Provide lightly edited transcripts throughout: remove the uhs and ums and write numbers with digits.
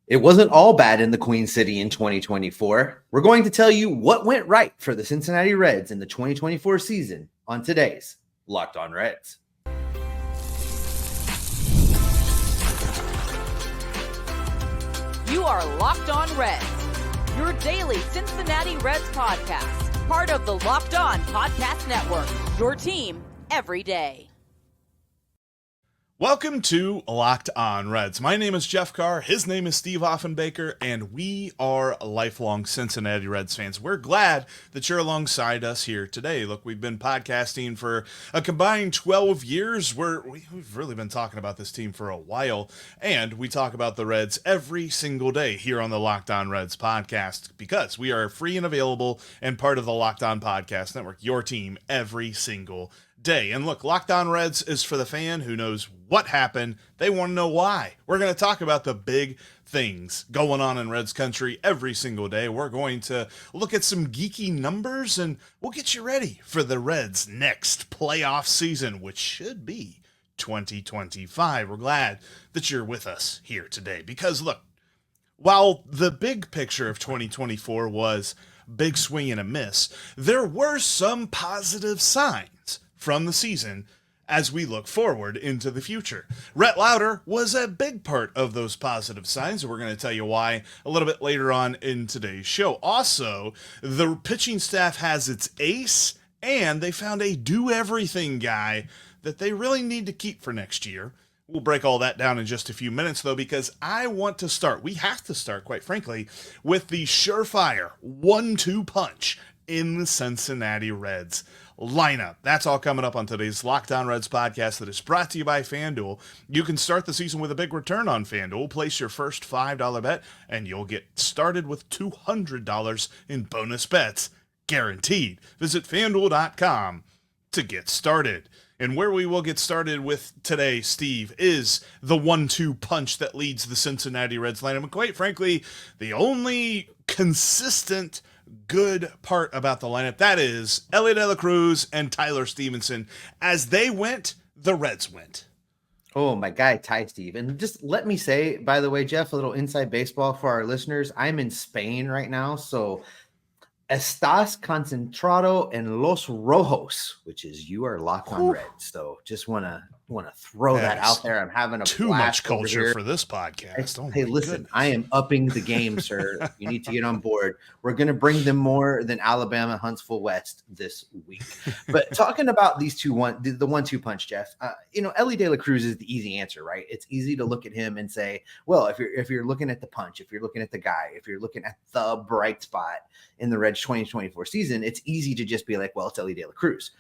It wasn't all bad in the Queen City in 2024. We're going to tell you what went right for the Cincinnati Reds in the 2024 season on today's Locked On Reds. You are Locked On Reds, your daily Cincinnati Reds podcast, part of the Locked On Podcast Network, your team every day. Welcome to Locked On Reds. My name is Jeff Carr, his name is Steve Offenbaker, and we are lifelong Cincinnati Reds fans. We're glad that you're alongside us here today. Look, we've been podcasting for a combined 12 years. We've really been talking about this team for a while, and we talk about the Reds every single day here on the Locked On Reds podcast because we are free and available and part of the Locked On Podcast Network, your team every single day. And look, Locked On Reds is for the fan who knows what happened. They want to know why. We're going to talk about the big things going on in Reds country every single day. We're going to look at some geeky numbers, and we'll get you ready for the Reds' next playoff season, which should be 2025. We're glad that you're with us here today because, look, while the big picture of 2024 was big swing and a miss, there were some positive signs from the season as we look forward into the future. Rett Lowder was a big part of those positive signs, and we're going to tell you why a little bit later on in today's show. Also, the pitching staff has its ace, and they found a do-everything guy that they really need to keep for next year. We'll break all that down in just a few minutes, though, because we have to start, quite frankly, with the surefire 1-2 punch in the Cincinnati Reds lineup. That's all coming up on today's Locked On Reds podcast that is brought to you by FanDuel. You can start the season with a big return on FanDuel. Place your first $5 bet, and you'll get started with $200 in bonus bets, guaranteed. Visit FanDuel.com to get started. And where we will get started with today, Steve, is the 1-2 punch that leads the Cincinnati Reds lineup. And quite frankly, the only consistent good part about the lineup, that is Elly de la Cruz and Tyler Stephenson. As they went, the Reds went. Oh, my guy, Ty Steve. And just let me say, by the way, Jeff, a little inside baseball for our listeners. I'm in Spain right now, so estás concentrado en los rojos, which is you are Locked On Reds. So just want to throw that out there. I'm having too much culture for this podcast. Hey, listen, goodness. I am upping the game, sir. You need to get on board. We're going to bring them more than Alabama Huntsville West this week. But talking about these the 1-2 punch, Jeff, Elly de la Cruz is the easy answer, right? It's easy to look at him and say, well, if you're looking at the punch, if you're looking at the guy, if you're looking at the bright spot in the Reds 2024 season, it's easy to just be like, well, it's Elly de la Cruz.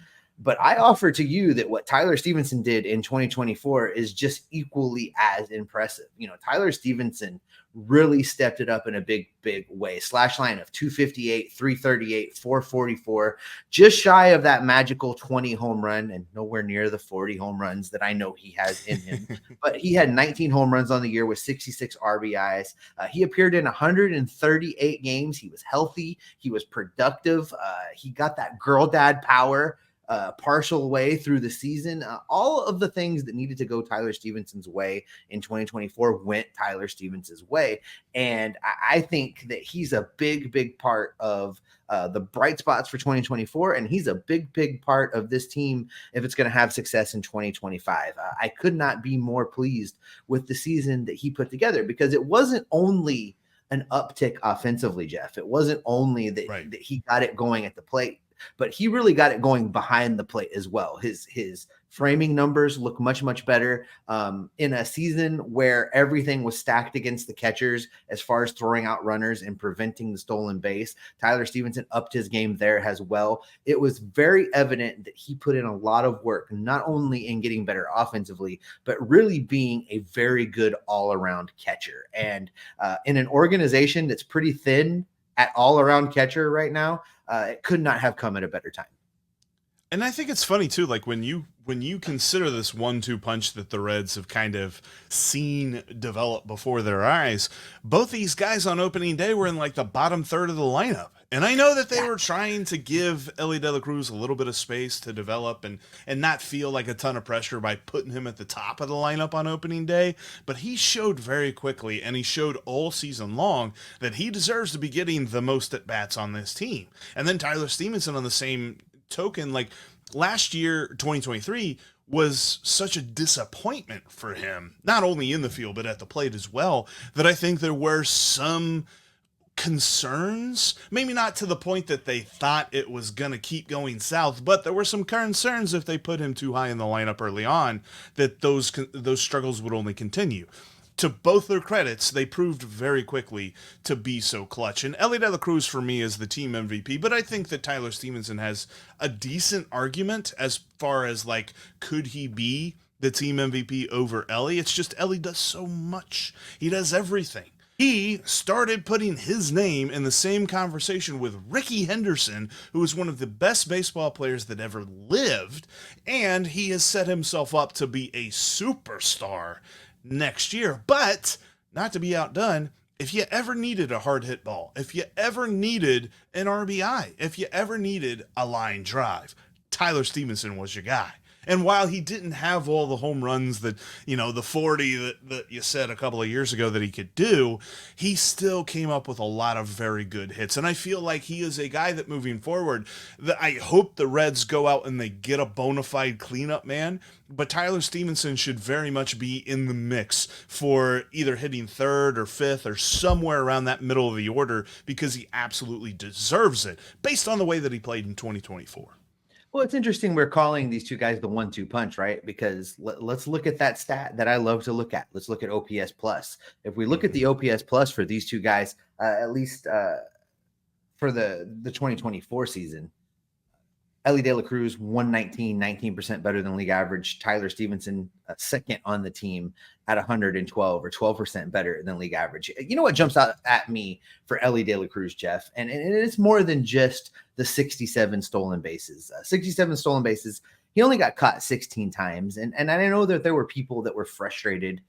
But I offer to you that what Tyler Stephenson did in 2024 is just equally as impressive. Tyler Stephenson really stepped it up in a big, big way. Slash line of 258, 338, 444, just shy of that magical 20 home run and nowhere near the 40 home runs that I know he has in him. But he had 19 home runs on the year with 66 RBIs. He appeared in 138 games. He was healthy. He was productive. He got that girl dad power. Partial way through the season. All of the things that needed to go Tyler Stephenson's way in 2024 went Tyler Stephenson's way. And I think that he's a big, big part of the bright spots for 2024. And he's a big, big part of this team if it's going to have success in 2025. I could not be more pleased with the season that he put together because it wasn't only an uptick offensively, Jeff. It wasn't only that he got it going at the plate, but he really got it going behind the plate as well. His framing numbers look much, much better in a season where everything was stacked against the catchers as far as throwing out runners and preventing the stolen base. Tyler Stephenson upped his game there as well. It was very evident that he put in a lot of work, not only in getting better offensively, but really being a very good all-around catcher. And in an organization that's pretty thin at all-around catcher right now, it could not have come at a better time. And I think it's funny too, like when you consider this 1-2 punch that the Reds have kind of seen develop before their eyes, both these guys on opening day were in like the bottom third of the lineup. And I know that they were trying to give Elly De La Cruz a little bit of space to develop and not feel like a ton of pressure by putting him at the top of the lineup on opening day. But he showed very quickly, and he showed all season long, that he deserves to be getting the most at-bats on this team. And then Tyler Stephenson on the same token, like last year, 2023, was such a disappointment for him, not only in the field, but at the plate as well, that I think there were some concerns, maybe not to the point that they thought it was going to keep going south, but there were some concerns if they put him too high in the lineup early on, that those struggles would only continue. To both their credits, they proved very quickly to be so clutch. And Elly De La Cruz, for me, is the team MVP, but I think that Tyler Stephenson has a decent argument as far as, like, could he be the team MVP over Elly? It's just Elly does so much. He does everything. He started putting his name in the same conversation with Rickey Henderson, who is one of the best baseball players that ever lived, and he has set himself up to be a superstar next year. But, not to be outdone, if you ever needed a hard hit ball, if you ever needed an RBI, if you ever needed a line drive, Tyler Stephenson was your guy. And while he didn't have all the home runs that, you know, the 40 that you said a couple of years ago that he could do, he still came up with a lot of very good hits. And I feel like he is a guy that moving forward, that I hope the Reds go out and they get a bona fide cleanup man. But Tyler Stephenson should very much be in the mix for either hitting third or fifth or somewhere around that middle of the order, because he absolutely deserves it based on the way that he played in 2024. Well, it's interesting we're calling these two guys the 1-2 punch, right? Because let's look at that stat that I love to look at. Let's look at OPS plus. If we look at the OPS plus for these two guys, at least for the 2024 season, Elly De La Cruz, 119, 19% better than league average. Tyler Stephenson, second on the team at 112 or 12% better than league average. You know what jumps out at me for Elly De La Cruz, Jeff? And it's more than just the 67 stolen bases. 67 stolen bases. He only got caught 16 times. And I know that there were people that were frustrated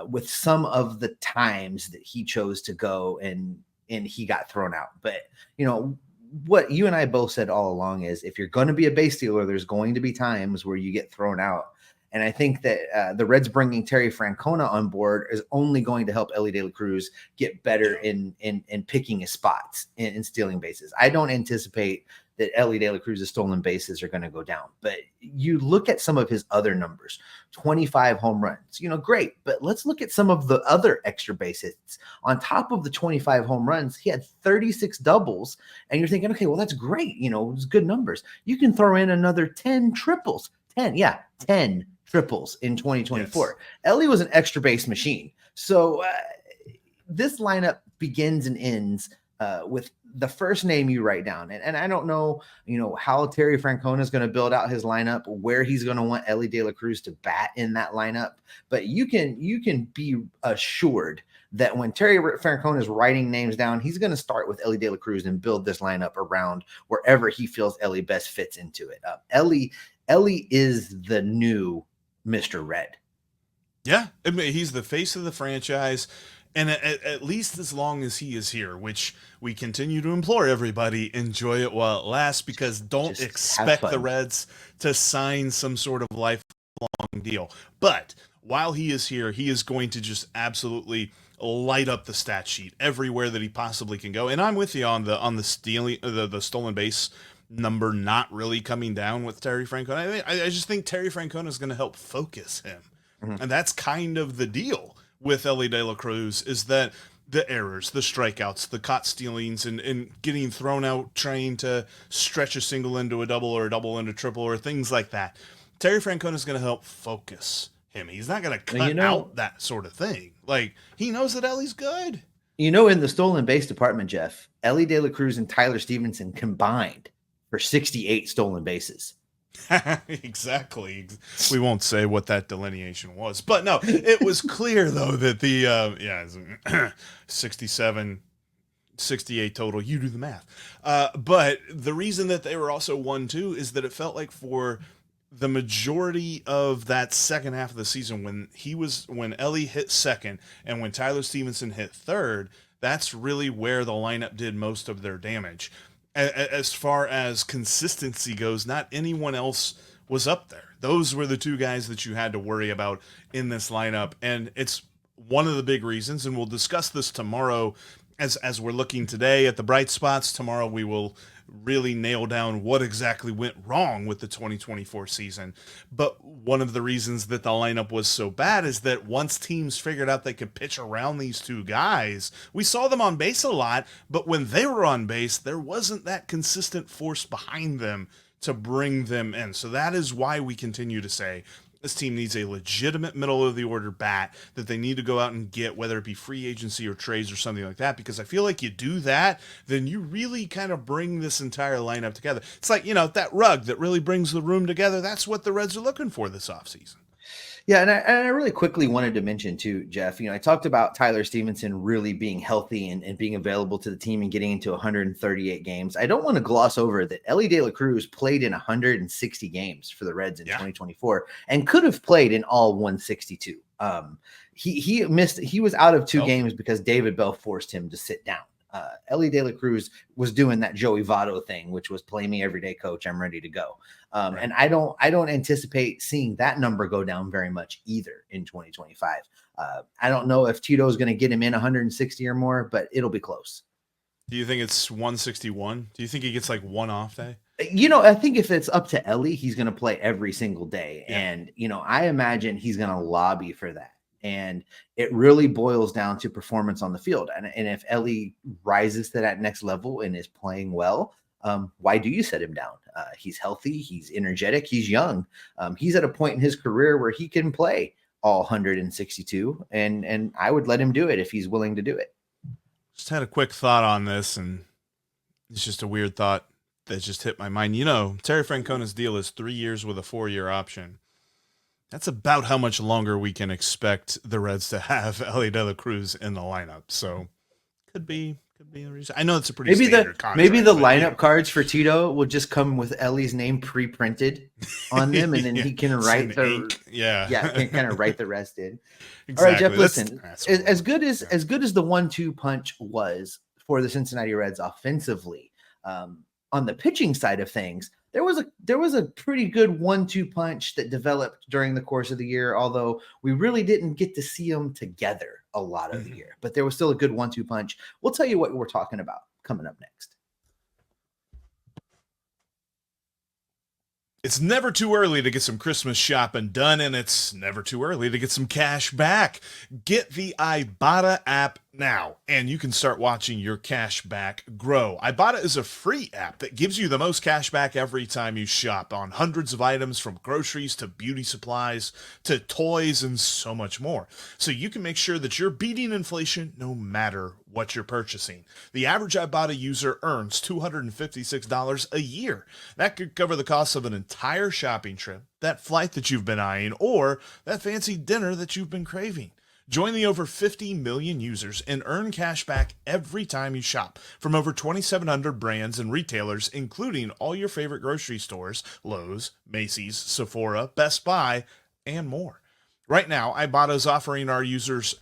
with some of the times that he chose to go and he got thrown out. But, you know, what you and I both said all along is if you're going to be a base stealer, there's going to be times where you get thrown out. And I think that the Reds bringing Terry Francona on board is only going to help Elly De La Cruz get better in picking his spots in stealing bases. I don't anticipate that Elly De La Cruz's stolen bases are going to go down. But you look at some of his other numbers, 25 home runs, you know, great. But let's look at some of the other extra base hits. On top of the 25 home runs, he had 36 doubles. And you're thinking, okay, well, that's great. You know, it's good numbers. You can throw in another 10 triples. 10 triples in 2024. Yes. Elly was an extra base machine. So this lineup begins and ends with the first name you write down. And I don't know, you know, how Terry Francona is going to build out his lineup, where he's going to want Elly De La Cruz to bat in that lineup. But you can be assured that when Terry Francona is writing names down, he's going to start with Elly De La Cruz and build this lineup around wherever he feels Elly best fits into it. Elly is the new Mr. Red. Yeah, I mean, he's the face of the franchise. And at least as long as he is here, which we continue to implore everybody, enjoy it while it lasts, because don't just expect the Reds to sign some sort of lifelong deal. But while he is here, he is going to just absolutely light up the stat sheet everywhere that he possibly can go. And I'm with you on the stealing, the stolen base number not really coming down with Terry Francona. I just think Terry Francona is going to help focus him. Mm-hmm. And that's kind of the deal with Elly De La Cruz, is that the errors, the strikeouts, the caught stealings, and getting thrown out trying to stretch a single into a double or a double into a triple or things like that. Terry Francona is going to help focus him. He's not going to cut out that sort of thing. Like, he knows that Elly's good. You know, in the stolen base department, Jeff, Elly De La Cruz and Tyler Stephenson combined for 68 stolen bases. Exactly. We won't say what that delineation was, but no, it was clear though that the 67, 68 total. You do the math. But the reason that they were also 1-2 is that it felt like for the majority of that second half of the season, when Elly hit second and when Tyler Stephenson hit third, That's really where the lineup did most of their damage. As far as consistency goes, not anyone else was up there. Those were the two guys that you had to worry about in this lineup. And it's one of the big reasons, and we'll discuss this tomorrow as we're looking today at the bright spots. Tomorrow we will really nail down what exactly went wrong with the 2024 season. But one of the reasons that the lineup was so bad is that once teams figured out they could pitch around these two guys, we saw them on base a lot, but when they were on base, there wasn't that consistent force behind them to bring them in. So that is why we continue to say this team needs a legitimate middle of the order bat that they need to go out and get, whether it be free agency or trades or something like that, because I feel like you do that, then you really kind of bring this entire lineup together. It's like, that rug that really brings the room together. That's what the Reds are looking for this offseason. Yeah, and I really quickly wanted to mention too, Jeff, I talked about Tyler Stephenson really being healthy and being available to the team and getting into 138 games. I don't want to gloss over that Elly De La Cruz played in 160 games for the Reds in 2024 and could have played in all 162. He was out of two games because David Bell forced him to sit down. Elly De La Cruz was doing that Joey Votto thing, which was play me every day, coach. I'm ready to go. Right. And I don't anticipate seeing that number go down very much either in 2025. I don't know if Tito is going to get him in 160 or more, but it'll be close. Do you think it's 161? Do you think he gets like one off day? I think if it's up to Elly, he's going to play every single day. Yeah. And, I imagine he's going to lobby for that. And it really boils down to performance on the field. And if Elly rises to that next level and is playing well, why do you set him down? He's healthy. He's energetic. He's young. He's at a point in his career where he can play all 162. And I would let him do it if he's willing to do it. Just had a quick thought on this, and it's just a weird thought that just hit my mind. Terry Francona's deal is 3 years with a 4-year option. That's about how much longer we can expect the Reds to have Elly De La Cruz in the lineup. So could be a reason. I know it's a pretty standard contract. Maybe the lineup cards for Tito will just come with Elly's name pre-printed on them, and then he can write can kind of write the rest in. Exactly. All right, Jeff, listen. As good as the 1-2 punch was for the Cincinnati Reds offensively, on the pitching side of things, there was a pretty good 1-2 punch that developed during the course of the year, although we really didn't get to see them together a lot of the year. But there was still a good 1-2 punch. We'll tell you what we're talking about coming up next. It's never too early to get some Christmas shopping done, and it's never too early to get some cash back. Get the Ibotta app now, and you can start watching your cash back grow. Ibotta is a free app that gives you the most cash back every time you shop on hundreds of items, from groceries to beauty supplies to toys and so much more. So you can make sure that you're beating inflation no matter what you're purchasing. The average Ibotta user earns $256 a year. That could cover the cost of an entire shopping trip, that flight that you've been eyeing, or that fancy dinner that you've been craving. Join the over 50 million users and earn cash back every time you shop from over 2,700 brands and retailers, including all your favorite grocery stores, Lowe's, Macy's, Sephora, Best Buy, and more. Right now, Ibotta is offering our users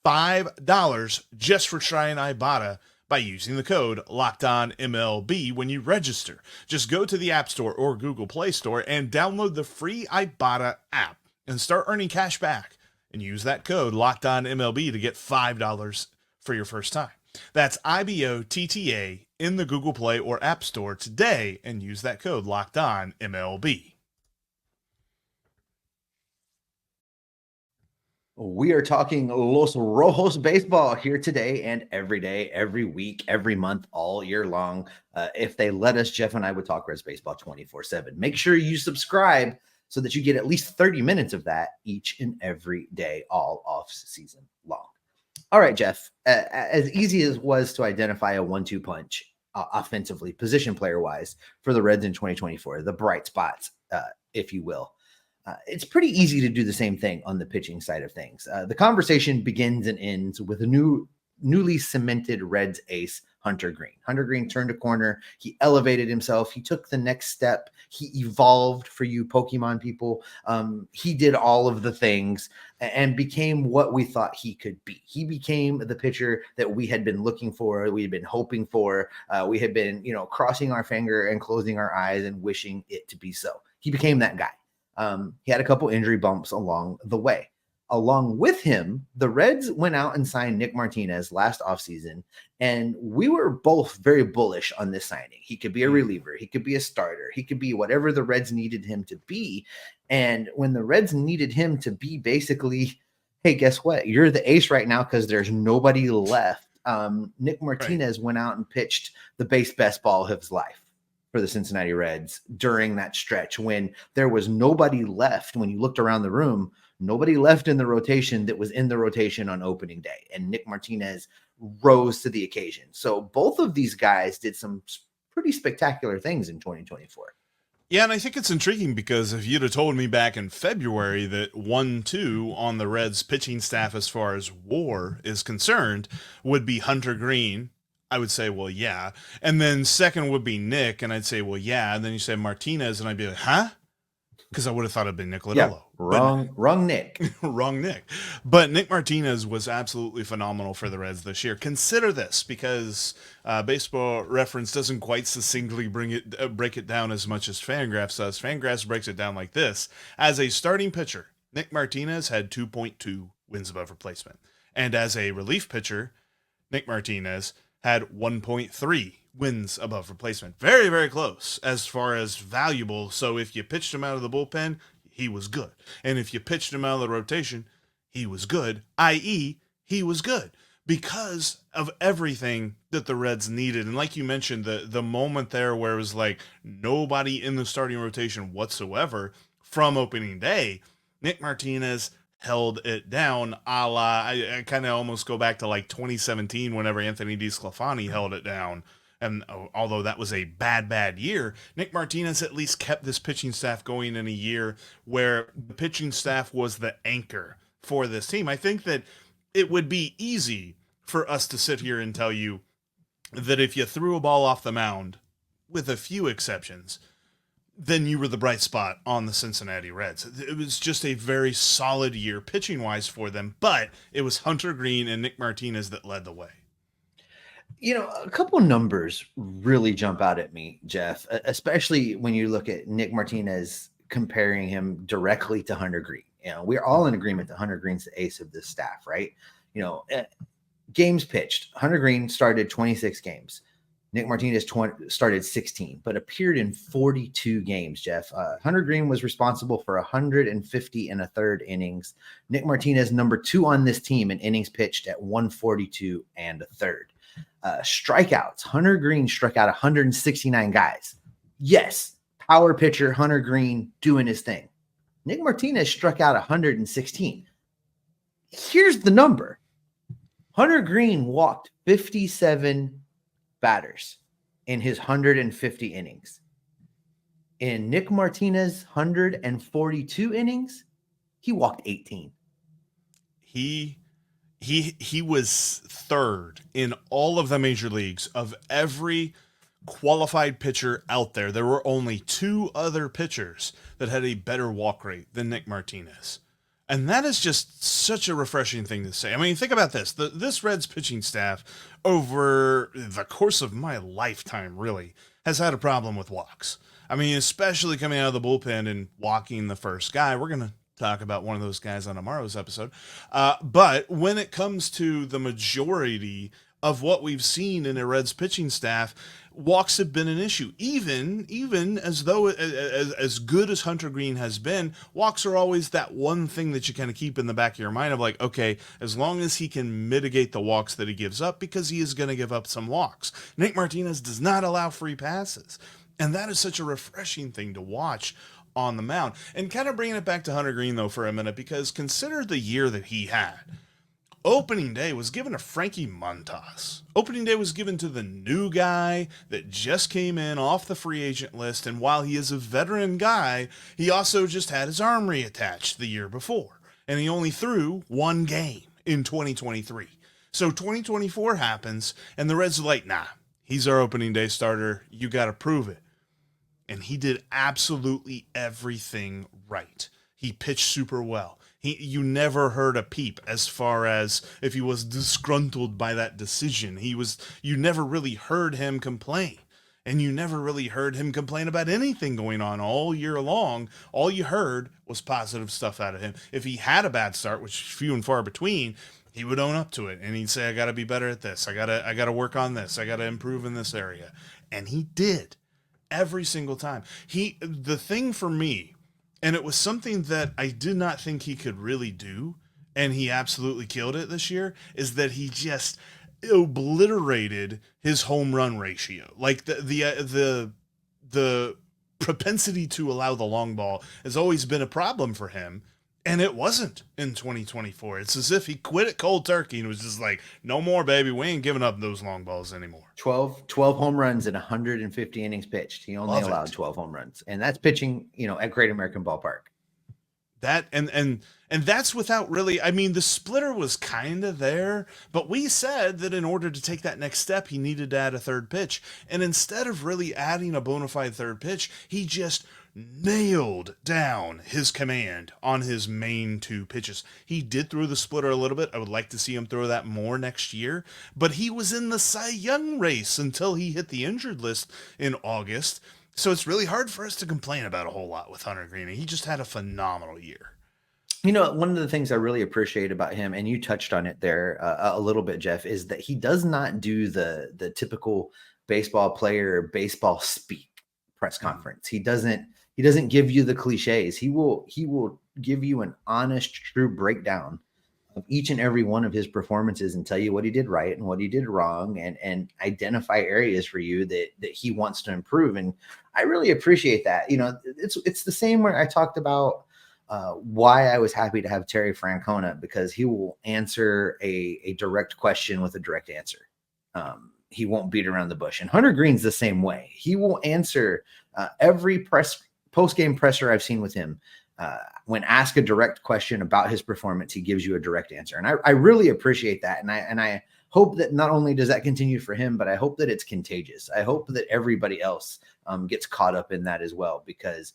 $5 just for trying Ibotta by using the code LOCKEDONMLB when you register. Just go to the App Store or Google Play Store and download the free Ibotta app and start earning cash back. And use that code LOCKEDONMLB to get $5 for your first time. That's IBOTTA in the Google Play or App Store today, and use that code LOCKEDONMLB. We are talking Los Rojos baseball here today and every day, every week, every month, all year long. If they let us, Jeff and I would talk Reds baseball 24/7. Make sure you subscribe so that you get at least 30 minutes of that each and every day, all off season long. All right, Jeff, as easy as it was to identify a 1-2 punch offensively, position player wise for the Reds in 2024, the bright spots, if you will. It's pretty easy to do the same thing on the pitching side of things. The conversation begins and ends with a new newly cemented Reds ace, Hunter Greene. Hunter Greene turned a corner. He elevated himself. He took the next step. He evolved, for you Pokemon people. He did all of the things and became what we thought he could be. He became the pitcher that we had been looking for. We had been hoping for. We had been, crossing our finger and closing our eyes and wishing it to be so. He became that guy. He had a couple injury bumps along the way. Along with him, the Reds went out and signed Nick Martinez last offseason, and we were both very bullish on this signing. He could be a reliever. He could be a starter. He could be whatever the Reds needed him to be. And when the Reds needed him to be basically, hey, guess what? You're the ace right now because there's nobody left. Nick Martinez went out and pitched the best ball of his life for the Cincinnati Reds during that stretch when there was nobody left. When you looked around the room, nobody left in the rotation that was in the rotation on opening day, and Nick Martinez rose to the occasion. So both of these guys did some pretty spectacular things in 2024. Yeah, and I think it's intriguing because if you'd have told me back in February that 1-2 on the Reds pitching staff as far as WAR is concerned would be Hunter Greene, I would say, well, yeah. And then second would be Nick, and I'd say, well, yeah. And then you say Martinez, and I'd be like, huh? Because I would have thought it'd been Nick Lodolo. Yeah, wrong Nick. Wrong Nick. But Nick Martinez was absolutely phenomenal for the Reds this year. Consider this, because Baseball Reference doesn't quite succinctly break it down as much as Fangraphs does. Fangraphs breaks it down like this. As a starting pitcher, Nick Martinez had 2.2 wins above replacement. And as a relief pitcher, Nick Martinez had 1.3 wins above replacement. Very, very close as far as valuable. So if you pitched him out of the bullpen, he was good. And if you pitched him out of the rotation, he was good, i.e., he was good because of everything that the Reds needed. And like you mentioned, the moment there where it was like nobody in the starting rotation whatsoever from opening day, Nick Martinez held it down, a la, I kind of almost go back to like 2017 whenever Anthony DeSclafani held it down. And although that was a bad year, Nick Martinez at least kept this pitching staff going in a year where the pitching staff was the anchor for this team. I think that it would be easy for us to sit here and tell you that if you threw a ball off the mound, with a few exceptions, then you were the bright spot on the Cincinnati Reds. It was just a very solid year pitching-wise for them, but it was Hunter Greene and Nick Martinez that led the way. A couple numbers really jump out at me, Jeff, especially when you look at Nick Martinez comparing him directly to Hunter Greene. We're all in agreement that Hunter Greene's the ace of this staff, right? Games pitched. Hunter Greene started 26 games. Nick Martinez started 16, but appeared in 42 games, Jeff. Hunter Greene was responsible for 150 and a third innings. Nick Martinez, number 2 on this team in innings pitched at 142 and a third. Strikeouts. Hunter Greene struck out 169 guys. Yes, power pitcher Hunter Greene doing his thing. Nick Martinez struck out 116. Here's the number. Hunter Greene walked 57 batters in his 150 innings. In Nick Martinez 142 innings, he walked 18. He was third in all of the major leagues of every qualified pitcher out there. There were only 2 other pitchers that had a better walk rate than Nick Martinez. And that is just such a refreshing thing to say. I mean, think about this. This Reds pitching staff over the course of my lifetime really has had a problem with walks. I mean, especially coming out of the bullpen and walking the first guy. We're going to talk about one of those guys on tomorrow's episode. But when it comes to the majority of what we've seen in a Reds pitching staff, walks have been an issue. Even as though as good as Hunter Greene has been, walks are always that one thing that you kind of keep in the back of your mind of like, okay, as long as he can mitigate the walks that he gives up, because he is going to give up some walks. Nick Martinez does not allow free passes. And that is such a refreshing thing to watch on the mound. And kind of bringing it back to Hunter Greene, though, for a minute, because consider the year that he had. Opening day was given to Frankie Montas. Opening day was given to the new guy that just came in off the free agent list. And while he is a veteran guy, he also just had his arm reattached the year before. And he only threw 1 game in 2023. So 2024 happens, and the Reds are like, nah, he's our opening day starter. You got to prove it. And he did absolutely everything right. He pitched super well. You never heard a peep as far as if he was disgruntled by that decision. You never really heard him complain. And you never really heard him complain about anything going on all year long. All you heard was positive stuff out of him. If he had a bad start, which is few and far between, he would own up to it. And he'd say, I got to be better at this. I got to work on this. I got to improve in this area. And he did. Every single time. The thing for me, and it was something that I did not think he could really do, and he absolutely killed it this year, is that he just obliterated his home run ratio. Like the propensity to allow the long ball has always been a problem for him. And it wasn't in 2024. It's as if he quit it cold turkey and was just like, no more, baby. We ain't giving up those long balls anymore. 12 home runs in 150 innings pitched. He only allowed 12 home runs. And that's pitching, at Great American Ballpark. That and that's without really, I mean, the splitter was kind of there, but we said that in order to take that next step, he needed to add a third pitch. And instead of really adding a bona fide third pitch, he just nailed down his command on his main two pitches. He did throw the splitter a little bit. I would like to see him throw that more next year, but he was in the Cy Young race until he hit the injured list in August. So it's really hard for us to complain about a whole lot with Hunter Greene. He just had a phenomenal year. One of the things I really appreciate about him, and you touched on it there a little bit, Jeff, is that he does not do the typical baseball player, baseball speak press conference. He doesn't give you the cliches. He will give you an honest, true breakdown of each and every one of his performances and tell you what he did right and what he did wrong, and identify areas for you that he wants to improve. And I really appreciate that. It's the same where I talked about why I was happy to have Terry Francona, because he will answer a direct question with a direct answer. He won't beat around the bush. And Hunter Greene's the same way. He will answer every post-game presser I've seen with him. When asked a direct question about his performance, he gives you a direct answer. And I really appreciate that. And I hope that not only does that continue for him, but I hope that it's contagious. I hope that everybody else gets caught up in that as well, because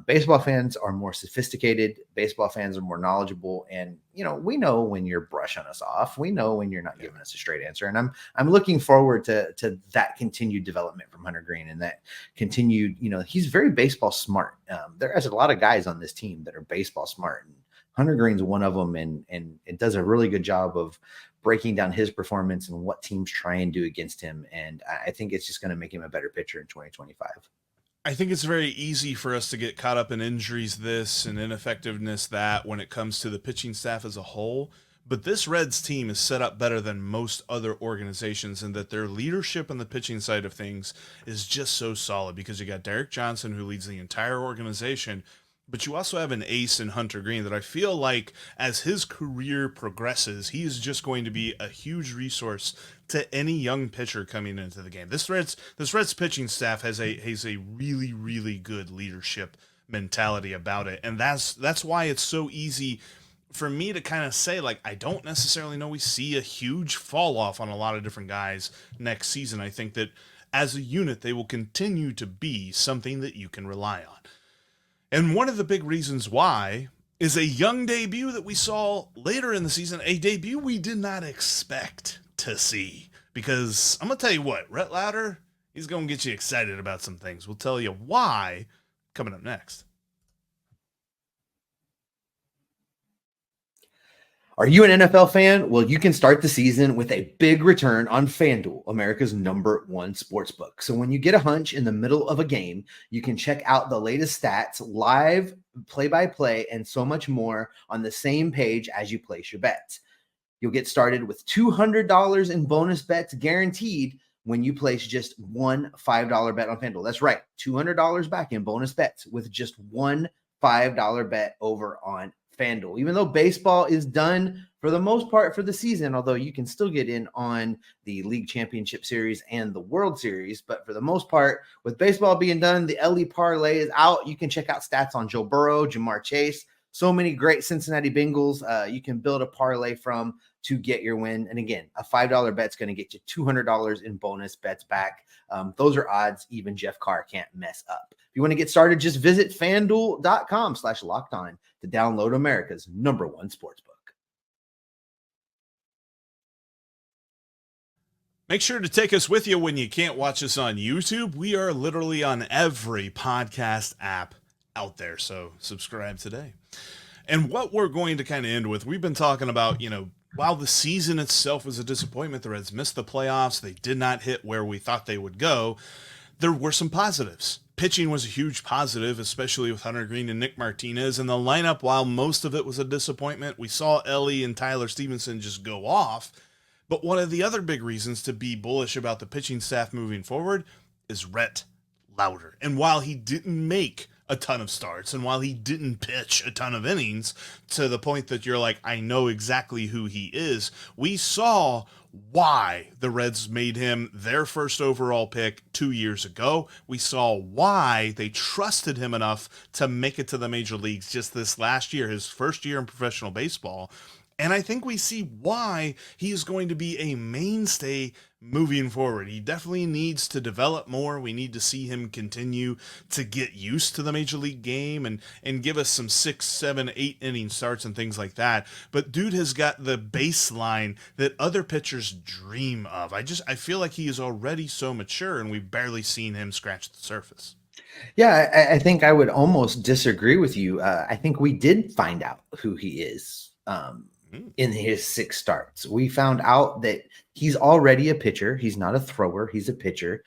baseball fans are more sophisticated. Baseball fans are more knowledgeable. And, we know when you're brushing us off. We know when you're not giving us a straight answer. And I'm looking forward to that continued development from Hunter Greene, and that continued, he's very baseball smart. There's a lot of guys on this team that are baseball smart, and Hunter Greene's one of them. And it does a really good job of breaking down his performance and what teams try and do against him. And I think it's just going to make him a better pitcher in 2025. I think it's very easy for us to get caught up in injuries this and ineffectiveness that when it comes to the pitching staff as a whole. But this Reds team is set up better than most other organizations in that their leadership on the pitching side of things is just so solid, because you got Derek Johnson, who leads the entire organization, but you also have an ace in Hunter Greene that I feel like as his career progresses, he is just going to be a huge resource to any young pitcher coming into the game. This Reds pitching staff has a really, really good leadership mentality about it. And that's why it's so easy for me to kind of say, like, I don't necessarily know we see a huge fall off on a lot of different guys next season. I think that as a unit, they will continue to be something that you can rely on. And one of the big reasons why is a young debut that we saw later in the season, a debut we did not expect to see. Because I'm going to tell you what, Rett Lowder, he's going to get you excited about some things. We'll tell you why coming up next. Are you an NFL fan? Well, you can start the season with a big return on FanDuel, America's #1 sportsbook. So when you get a hunch in the middle of a game, you can check out the latest stats, live play-by-play, and so much more on the same page as you place your bets. You'll get started with $200 in bonus bets guaranteed when you place just one $5 bet on FanDuel. That's right, $200 back in bonus bets with just one $5 bet over on FanDuel. Even though baseball is done for the most part for the season, although you can still get in on the League Championship Series and the World Series, but for the most part, with baseball being done, the Elly parlay is out. You can check out stats on Joe Burrow, Jamar Chase, so many great Cincinnati Bengals you can build a parlay from to get your win. And again, a $5 bet's going to get you $200 in bonus bets back. Those are odds even Jeff Carr can't mess up. If you want to get started, just visit fanduel.com/lockedon to download America's #1 sportsbook. Make sure to take us with you when you can't watch us on YouTube. We are literally on every podcast app out there, so subscribe today. And what we're going to kind of end with, we've been talking about, while the season itself was a disappointment, the Reds missed the playoffs, they did not hit where we thought they would go, there were some positives. Pitching was a huge positive, especially with Hunter Greene and Nick Martinez, and the lineup, while most of it was a disappointment, we saw Elly and Tyler Stephenson just go off. But one of the other big reasons to be bullish about the pitching staff moving forward is Rett Lowder. And while he didn't make a ton of starts, and while he didn't pitch a ton of innings to the point that you're like, I know exactly who he is, we saw why the Reds made him their first overall pick 2 years ago. We saw why they trusted him enough to make it to the major leagues just this last year, his first year in professional baseball. And I think we see why he is going to be a mainstay moving forward. He definitely needs to develop more. We need to see him continue to get used to the major league game and give us some 6, 7, 8 inning starts and things like that. But dude has got the baseline that other pitchers dream of. I feel like he is already so mature, and we've barely seen him scratch the surface. Yeah, I think I would almost disagree with you. I think we did find out who he is. In his 6 starts, we found out that he's already a pitcher. He's not a thrower. He's a pitcher.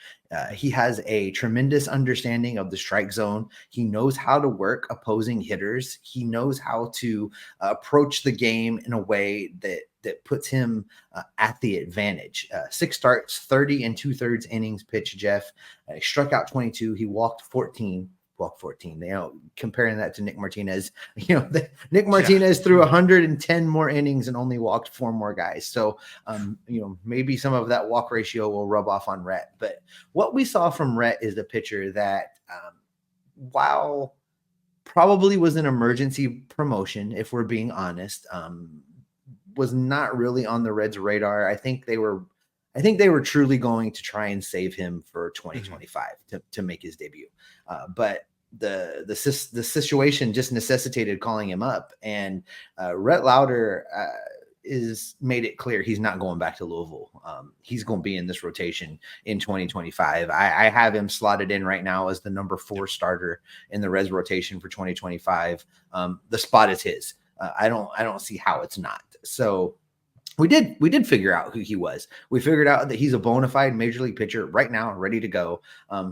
He has a tremendous understanding of the strike zone. He knows how to work opposing hitters. He knows how to approach the game in a way that puts him at the advantage. 6 starts, 30 2/3 innings pitched, Jeff. He struck out 22. He walked 14. Comparing that to Nick Martinez, Nick Martinez threw 110 more innings and only walked 4 more guys. So, maybe some of that walk ratio will rub off on Rhett. But what we saw from Rhett is a pitcher that, while probably was an emergency promotion, if we're being honest, was not really on the Reds' radar. I think they were truly going to try and save him for 2025 to make his debut. But the situation just necessitated calling him up, and Rett Lowder is made it clear he's not going back to Louisville. He's going to be in this rotation in 2025. I have him slotted in right now as the number 4 starter in the Reds rotation for 2025. The spot is his. I don't see how it's not. So we did figure out who he was. We figured out that he's a bona fide major league pitcher right now, ready to go.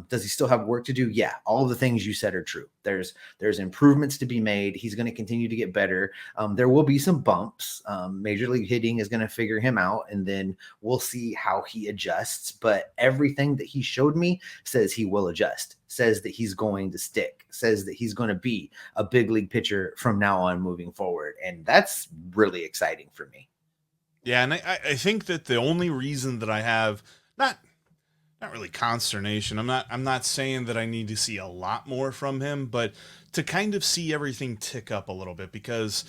Does he still have work to do? Yeah. All of the things you said are true. There's improvements to be made. He's going to continue to get better. There will be some bumps. Major league hitting is going to figure him out, and then we'll see how he adjusts. But everything that he showed me says he will adjust, says that he's going to stick, says that he's going to be a big league pitcher from now on moving forward. And that's really exciting for me. Yeah, and I think that the only reason that I have not really consternation, I'm not saying that I need to see a lot more from him, but to kind of see everything tick up a little bit, because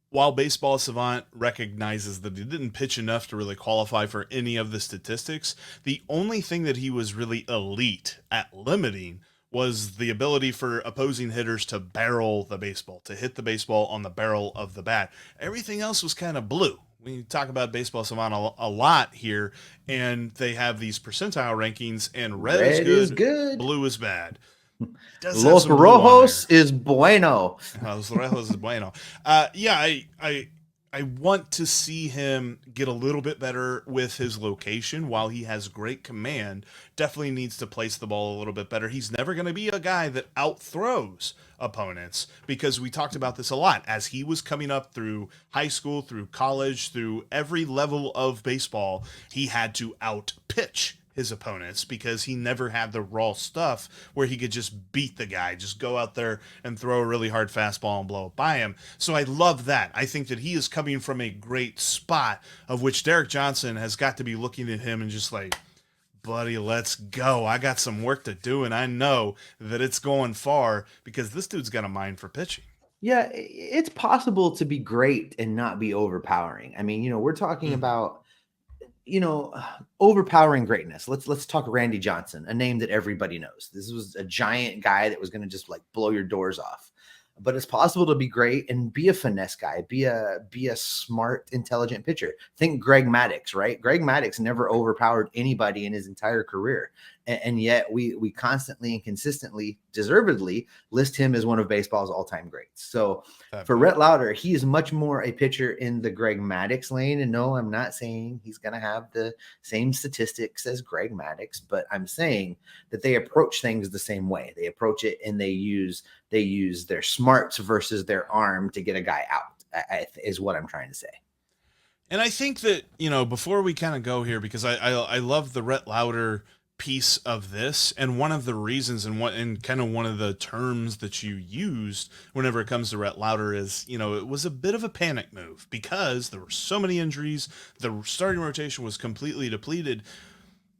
while Baseball Savant recognizes that he didn't pitch enough to really qualify for any of the statistics, the only thing that he was really elite at limiting was the ability for opposing hitters to barrel the baseball, to hit the baseball on the barrel of the bat. Everything else was kind of blue. We talk about Baseball Savant a lot here, and they have these percentile rankings, and red is good, blue is bad. Los Rojos is bueno. Los Rojos is bueno. I want to see him get a little bit better with his location. While he has great command, definitely needs to place the ball a little bit better. He's never going to be a guy that outthrows opponents, because we talked about this a lot as he was coming up through high school, through college, through every level of baseball. He had to outpitch his opponents because he never had the raw stuff where he could just beat the guy, just go out there and throw a really hard fastball and blow it by him. So I love that. I think that he is coming from a great spot, of which Derek Johnson has got to be looking at him and just like, buddy, let's go. I got some work to do, and I know that it's going far because this dude's got a mind for pitching. Yeah, it's possible to be great and not be overpowering. I mean, we're talking Mhm. about, you know, overpowering greatness. Let's talk Randy Johnson, a name that everybody knows. This was a giant guy that was going to just like blow your doors off. But it's possible to be great and be a finesse guy, be a smart, intelligent pitcher. Think Greg Maddux, right? Greg Maddux never overpowered anybody in his entire career, and yet we constantly and consistently, deservedly, list him as one of baseball's all-time greats. So That for back. Rett Lowder, he is much more a pitcher in the Greg Maddux lane. And no, I'm not saying he's going to have the same statistics as Greg Maddux, but I'm saying that they approach things the same way. They approach it and they use their smarts versus their arm to get a guy out. Is what I'm trying to say. And I think that, before we kind of go here, because I love the Rhett Louder piece of this, and one of the reasons and kind of one of the terms that you used whenever it comes to Rhett Louder is, it was a bit of a panic move because there were so many injuries, the starting rotation was completely depleted.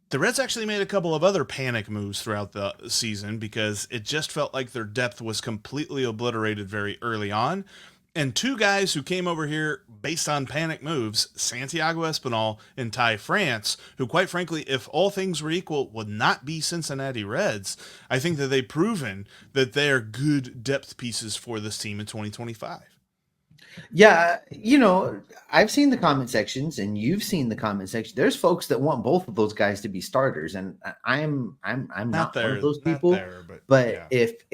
The Reds actually made a couple of other panic moves throughout the season because it just felt like their depth was completely obliterated very early on. And two guys who came over here based on panic moves, Santiago Espinal and Ty France, who quite frankly, if all things were equal, would not be Cincinnati Reds. I think that they've proven that they are good depth pieces for this team in 2025. Yeah, I've seen the comment sections, and you've seen the comment section. There's folks that want both of those guys to be starters, and I'm Not not one of there, those not people. there, but But yeah.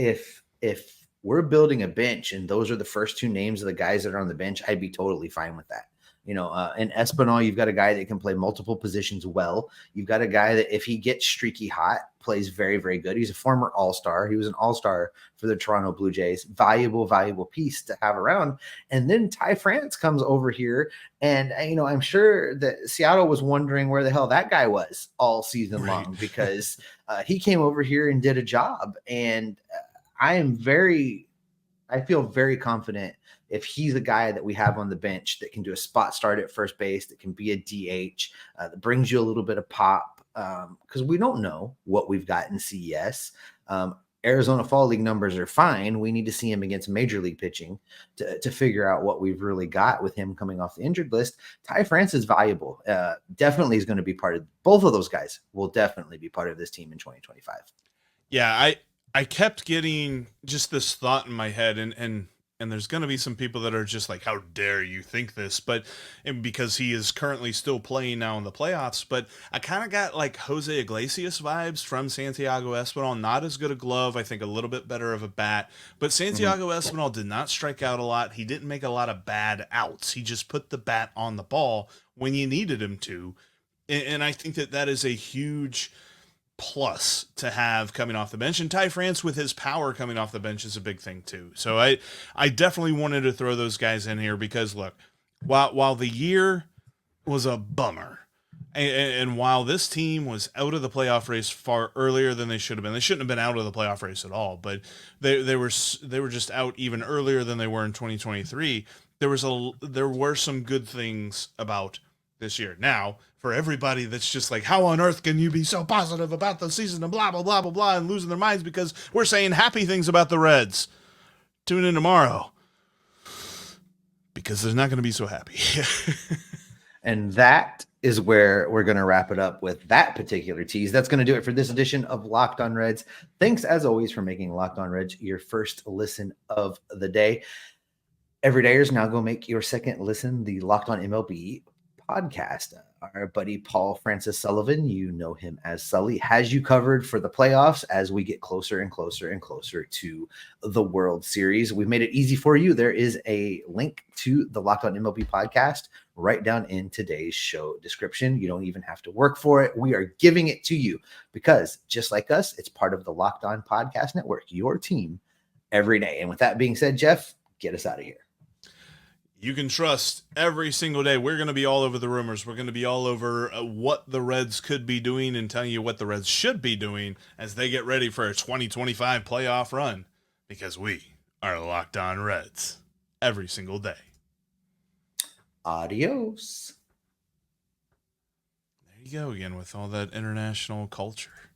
if we're building a bench and those are the first two names of the guys that are on the bench, I'd be totally fine with that. In Espinal, you've got a guy that can play multiple positions well. You've got a guy that, if he gets streaky hot, plays very, very good. He's a former All-Star. He was an All-Star for the Toronto Blue Jays. Valuable piece to have around. And then Ty France comes over here, and I'm sure that Seattle was wondering where the hell that guy was all season Right. long, because he came over here and did a job. And I feel very confident if he's a guy that we have on the bench that can do a spot start at first base, that can be a DH, that brings you a little bit of pop, because we don't know what we've got in CES. Arizona Fall League numbers are fine. We need to see him against major league pitching to figure out what we've really got with him coming off the injured list. Ty France is valuable. Definitely is going to be part of both of those guys. Will definitely be part of this team in 2025. Yeah, I kept getting just this thought in my head, and there's going to be some people that are just like, how dare you think this? But and because he is currently still playing now in the playoffs, but I kind of got like Jose Iglesias vibes from Santiago Espinal. Not as good a glove, I think a little bit better of a bat, but Mhm. Santiago Espinal did not strike out a lot. He didn't make a lot of bad outs. He just put the bat on the ball when you needed him to. And I think that that is a huge plus to have coming off the bench. And Ty France with his power coming off the bench is a big thing too. So I definitely wanted to throw those guys in here because look, while the year was a bummer, and while this team was out of the playoff race far earlier than they should have been, they shouldn't have been out of the playoff race at all. But they were just out even earlier than they were in 2023. There were some good things about this year. Now, for everybody that's just like, how on earth can you be so positive about the season and blah, blah, blah, blah, blah, and losing their minds because we're saying happy things about the Reds? Tune in tomorrow because they're not going to be so happy. And that is where we're going to wrap it up with that particular tease. That's going to do it for this edition of Locked On Reds. Thanks, as always, for making Locked On Reds your first listen of the day. Everydayers, now go make your second listen the Locked On MLB podcast. Our buddy Paul Francis Sullivan, you know him as Sully, has you covered for the playoffs as we get closer and closer and closer to the World Series. We've made it easy for you. There is a link to the Locked On MLB podcast right down in today's show description. You don't even have to work for it. We are giving it to you because, just like us, it's part of the Locked On Podcast Network, your team every day. And with that being said, Jeff, get us out of here. You can trust every single day. We're going to be all over the rumors. We're going to be all over what the Reds could be doing and telling you what the Reds should be doing as they get ready for a 2025 playoff run, because we are Locked On Reds every single day. Adios. There you go again with all that international culture.